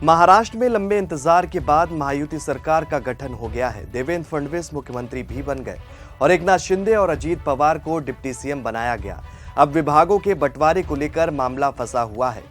महाराष्ट्र में लंबे इंतजार के बाद महायुति सरकार का गठन हो गया है। देवेंद्र फडणवीस मुख्यमंत्री भी बन गए और एकनाथ शिंदे और अजीत पवार को डिप्टी सीएम बनाया गया। अब विभागों के बंटवारे को लेकर मामला फंसा हुआ है।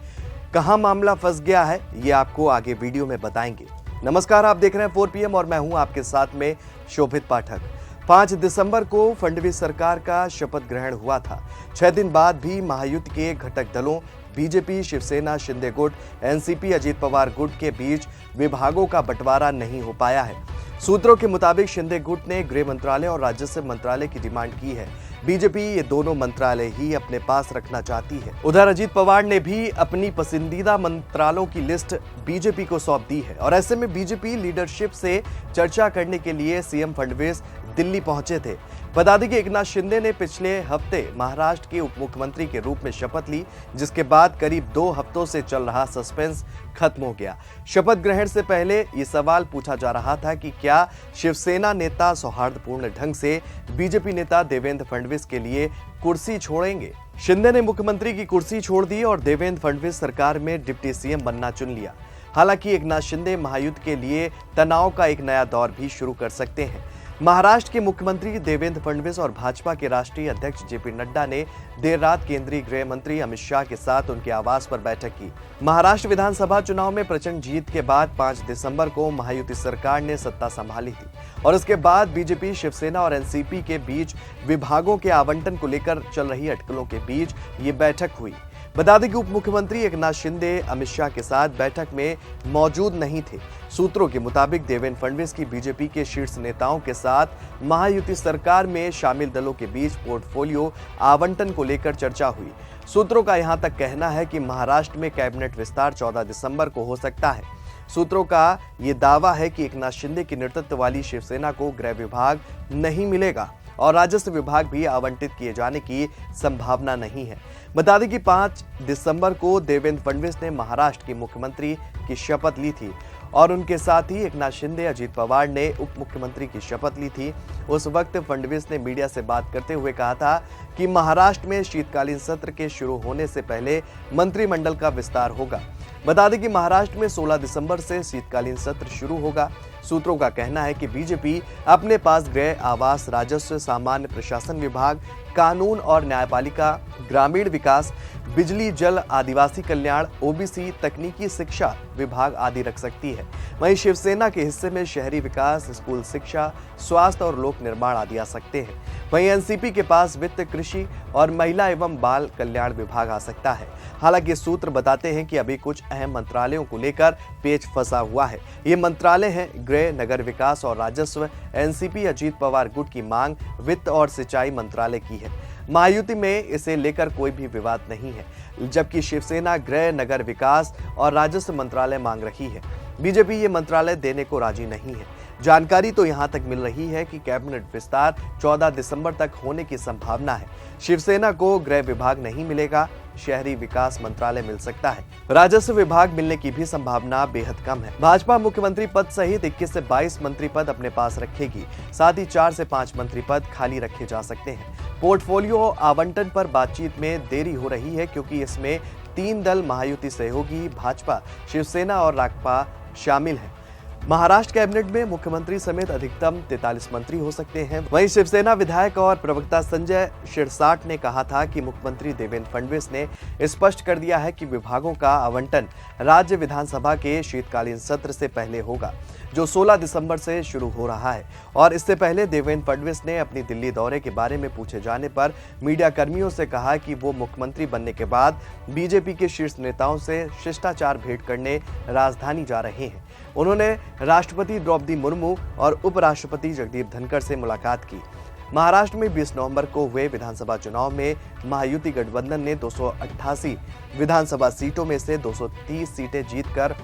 कहां मामला फंस गया है, ये आपको आगे वीडियो में बताएंगे। नमस्कार, आप देख रहे हैं 4 PM और मैं हूं आपके साथ में शोभित पाठक। 5 दिसंबर को फडणवीस सरकार का शपथ ग्रहण हुआ था। 6 दिन बाद भी महायुति के घटक दलों बीजेपी, शिवसेना, शिंदे गुट, एनसीपी, अजीत पवार गुट के बीच विभागों का बंटवारा नहीं हो पाया है। सूत्रों के मुताबिक शिंदे गुट ने गृह मंत्रालय और राजस्व मंत्रालय की डिमांड की है। बीजेपी ये दोनों मंत्रालय ही अपने पास रखना चाहती है। उधर अजीत पवार ने भी अपनी पसंदीदा मंत्रालयों की लिस्ट बीजेपी को सौंप दी है और ऐसे में बीजेपी लीडरशिप से चर्चा करने के लिए सीएम फडणवीस दिल्ली पहुंचे थे। बता दें कि एकनाथ शिंदे ने पिछले हफ्ते महाराष्ट्र के उप मुख्यमंत्री के रूप में शपथ ली, जिसके बाद करीब 2 हफ्तों से चल रहा सस्पेंस खत्म हो गया। शपथ ग्रहण से पहले ये सवाल पूछा जा रहा था कि क्या शिवसेना नेता सौहार्दपूर्ण ढंग से बीजेपी नेता देवेंद्र फडणवीस के लिए कुर्सी छोड़ेंगे। शिंदे ने मुख्यमंत्री की कुर्सी छोड़ दी और देवेंद्र फडणवीस सरकार में डिप्टी सीएम बनना चुन लिया। हालांकि एकनाथ शिंदे महायुति के लिए तनाव का एक नया दौर भी शुरू कर सकते हैं। महाराष्ट्र के मुख्यमंत्री देवेंद्र फडणवीस और भाजपा के राष्ट्रीय अध्यक्ष जेपी नड्डा ने देर रात केंद्रीय गृह मंत्री अमित शाह के साथ उनके आवास पर बैठक की। महाराष्ट्र विधानसभा चुनाव में प्रचंड जीत के बाद 5 दिसंबर को महायुति सरकार ने सत्ता संभाली थी और इसके बाद बीजेपी, शिवसेना और एनसीपी के बीच विभागों के आवंटन को लेकर चल रही अटकलों के बीच ये बैठक हुई। बता दें कि उप मुख्यमंत्री एकनाथ शिंदे अमित शाह के साथ बैठक में मौजूद नहीं थे। सूत्रों के मुताबिक देवेंद्र फडणवीस की बीजेपी के शीर्ष नेताओं के साथ महायुति सरकार में शामिल दलों के बीच पोर्टफोलियो आवंटन को लेकर चर्चा हुई। सूत्रों का यहां तक कहना है कि महाराष्ट्र में कैबिनेट विस्तार 14 दिसंबर को हो सकता है। सूत्रों का यह दावा है कि एकनाथ शिंदे के नेतृत्व वाली शिवसेना को गृह विभाग नहीं मिलेगा और राजस्व विभाग भी आवंटित किए जाने की संभावना नहीं है। बता दें कि 5 दिसंबर को देवेंद्र फडणवीस ने महाराष्ट्र के मुख्यमंत्री की शपथ ली थी और उनके साथ ही एकनाथ शिंदे, अजीत पवार ने उप मुख्यमंत्री की शपथ ली थी। उस वक्त फडणवीस ने मीडिया से बात करते हुए कहा था कि महाराष्ट्र में शीतकालीन सत्र के शुरू होने से पहले मंत्रिमंडल का विस्तार होगा। बता दें कि महाराष्ट्र में 16 दिसंबर से शीतकालीन सत्र शुरू होगा। सूत्रों का कहना है कि बीजेपी अपने पास गृह, आवास, राजस्व, सामान्य प्रशासन विभाग, कानून और न्यायपालिका, ग्रामीण विकास, बिजली, जल, आदिवासी कल्याण, ओबीसी, तकनीकी शिक्षा विभाग आदि रख सकती है। वहीं शिवसेना के हिस्से में शहरी विकास, स्कूल शिक्षा, स्वास्थ्य और लोक निर्माण आदि आ सकते हैं। वहीं एनसीपी के पास वित्त, कृषि और महिला एवं बाल कल्याण विभाग आ सकता है। हालांकि सूत्र बताते हैं कि अभी कुछ अहम मंत्रालयों को लेकर पेच फंसा हुआ है। ये मंत्रालय हैं गृह, नगर विकास और राजस्व। एनसीपी अजीत पवार गुट की मांग वित्त और सिंचाई मंत्रालय की है। महायुति में इसे लेकर कोई भी विवाद नहीं है, जबकि शिवसेना गृह, नगर विकास और राजस्व मंत्रालय मांग रही है। बीजेपी ये मंत्रालय देने को राजी नहीं है। जानकारी तो यहां तक मिल रही है कि कैबिनेट विस्तार 14 दिसंबर तक होने की संभावना है। शिवसेना को गृह विभाग नहीं मिलेगा, शहरी विकास मंत्रालय मिल सकता है। राजस्व विभाग मिलने की भी संभावना बेहद कम है। भाजपा मुख्यमंत्री पद सहित 21 से 22 मंत्री पद अपने पास रखेगी। साथ ही 4 से 5 मंत्री पद खाली रखे जा सकते हैं। पोर्टफोलियो आवंटन पर बातचीत में देरी हो रही है क्योंकि इसमें 3 दल महायुति सहयोगी भाजपा, शिवसेना और रासपा शामिल हैं। महाराष्ट्र कैबिनेट में मुख्यमंत्री समेत अधिकतम 43 मंत्री हो सकते हैं। वहीं शिवसेना विधायक और प्रवक्ता संजय शिरसाट ने कहा था कि मुख्यमंत्री देवेंद्र फडणवीस ने स्पष्ट कर दिया है कि विभागों का आवंटन राज्य विधानसभा के शीतकालीन सत्र से पहले होगा, जो 16 दिसंबर से शुरू हो रहा है। और इससे पहले देवेंद्र फडणवीस ने अपनी दिल्ली दौरे के बारे में पूछे जाने पर मीडिया कर्मियों से कहा कि वो मुख्यमंत्री बनने के बाद बीजेपी के शीर्ष नेताओं से शिष्टाचार भेंट करने राजधानी जा रहे हैं। उन्होंने राष्ट्रपति द्रौपदी मुर्मू और उपराष्ट्रपति जगदीप धनखड़ से मुलाकात की। महाराष्ट्र में 20 नवंबर को हुए विधानसभा चुनाव में महायुति गठबंधन ने 288 विधानसभा सीटों में से 230 सीटें जीतकर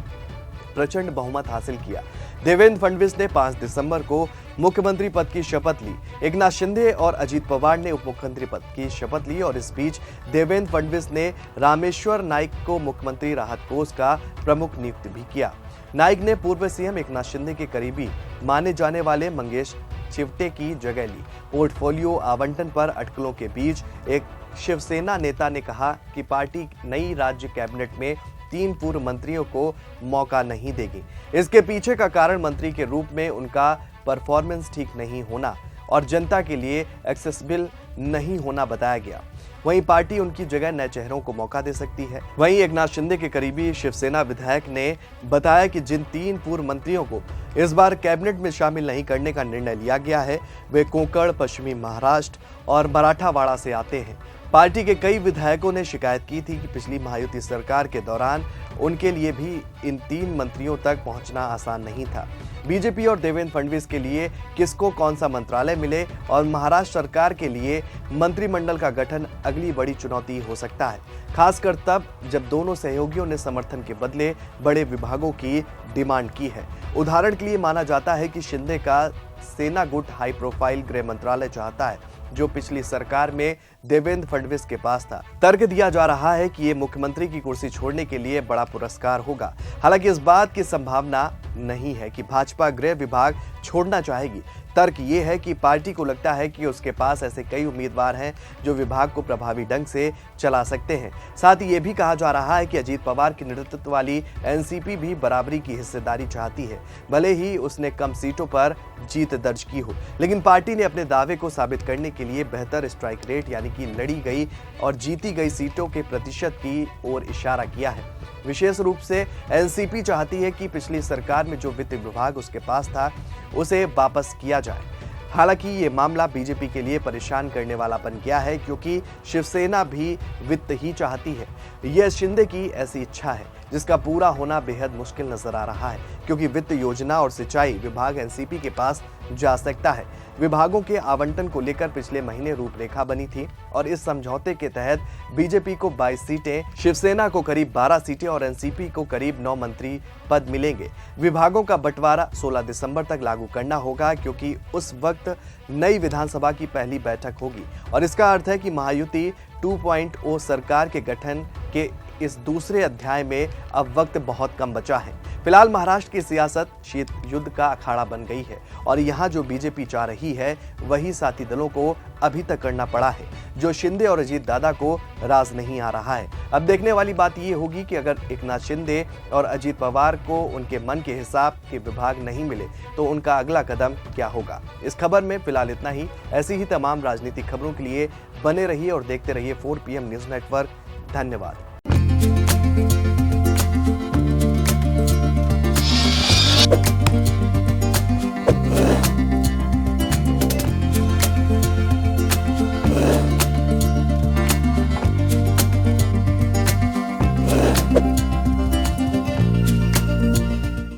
प्रचंड बहुमत हासिल किया। देवेंद्र फडणवीस ने 5 दिसंबर को मुख्यमंत्री पद की शपथ ली। एकनाथ शिंदे और अजीत पवार ने उप मुख्यमंत्री पद की शपथ ली और इस बीच देवेंद्र फडणवीस ने रामेश्वर नाइक को मुख्यमंत्री राहत कोष का प्रमुख नियुक्त भी किया। नाइक ने पूर्व सीएम एकनाथ शिंदे के करीबी माने जाने वाले मंगेश चिवटे की जगह ली। पोर्टफोलियो आवंटन पर अटकलों के बीच एक शिवसेना नेता ने कहा कि पार्टी नई राज्य कैबिनेट में 3 पूर्व मंत्रियों को मौका नहीं देगी। इसके पीछे का कारण मंत्री के रूप में उनका परफॉर्मेंस ठीक नहीं होना और जनता के लिए एक्सेसिबल नहीं होना बताया गया। वहीं पार्टी उनकी जगह नए चेहरों को मौका दे सकती है। वहीं एकनाथ शिंदे के करीबी शिवसेना विधायक ने बताया कि जिन 3 पूर्व मंत्रियों को इस बार कैबिनेट में शामिल नहीं करने का निर्णय लिया गया है, वे कोंकण, पश्चिमी महाराष्ट्र और मराठावाड़ा से आते हैं। पार्टी के कई विधायकों ने शिकायत की थी कि पिछली महायुति सरकार के दौरान उनके लिए भी इन 3 मंत्रियों तक पहुंचना आसान नहीं था। बीजेपी और देवेंद्र फडणवीस के लिए किसको कौन सा मंत्रालय मिले और महाराष्ट्र सरकार के लिए मंत्रिमंडल का गठन अगली बड़ी चुनौती हो सकता है, खासकर तब जब दोनों सहयोगियों ने समर्थन के बदले बड़े विभागों की डिमांड की है। उदाहरण के लिए माना जाता है कि शिंदे का सेना गुट हाई प्रोफाइल गृह मंत्रालय चाहता है, जो पिछली सरकार में देवेंद्र फडणवीस के पास था। तर्क दिया जा रहा है कि ये मुख्यमंत्री की कुर्सी छोड़ने के लिए बड़ा पुरस्कार होगा। हालांकि इस बात की संभावना नहीं है कि भाजपा गृह विभाग छोड़ना चाहेगी। तर्क ये है कि पार्टी को लगता है कि उसके पास ऐसे कई उम्मीदवार हैं जो विभाग को प्रभावी ढंग से चला सकते हैं। साथ ही ये भी कहा जा रहा है कि अजीत पवार के नेतृत्व वाली एनसीपी भी बराबरी की हिस्सेदारी चाहती है, भले ही उसने कम सीटों पर जीत दर्ज की हो। लेकिन पार्टी ने अपने दावे को साबित करने के लिए बेहतर स्ट्राइक रेट यानी कि लड़ी गई और जीती गई सीटों के प्रतिशत की ओर इशारा किया है। विशेष रूप से एनसीपी चाहती है कि पिछली सरकार में जो वित्त विभाग उसके पास था उसे वापस किया जाए। हालांकि ये मामला बीजेपी के लिए परेशान करने वाला बन गया है, क्योंकि शिवसेना भी वित्त ही चाहती है। यह शिंदे की ऐसी इच्छा है जिसका पूरा होना बेहद मुश्किल नजर आ रहा है, क्योंकि वित्त योजना और सिंचाई विभाग एनसीपी के पास जा सकता है। विभागों के आवंटन को लेकर पिछले महीने रूपरेखा बनी थी और इस समझौते के तहत बीजेपी को 22 सीटें, शिवसेना को करीब 12 सीटें और एनसीपी को करीब 9 मंत्री पद मिलेंगे। विभागों का बंटवारा 16 दिसंबर तक लागू करना होगा, क्योंकि उस वक्त नई विधानसभा की पहली बैठक होगी और इसका अर्थ है कि महायुति 2.0 सरकार के गठन के इस दूसरे अध्याय में अब वक्त बहुत कम बचा है। फिलहाल महाराष्ट्र की सियासत शीत युद्ध का अखाड़ा बन गई है और यहाँ जो बीजेपी चाह रही है वही साथी दलों को अभी तक करना पड़ा है, जो शिंदे और अजीत दादा को राज नहीं आ रहा है। अब देखने वाली बात ये होगी कि अगर एकनाथ शिंदे और अजीत पवार को उनके मन के हिसाब के विभाग नहीं मिले तो उनका अगला कदम क्या होगा। इस खबर में फिलहाल इतना ही। ऐसी ही तमाम राजनीतिक खबरों के लिए बने रहिए और देखते रहिए 4 PM न्यूज नेटवर्क। धन्यवाद।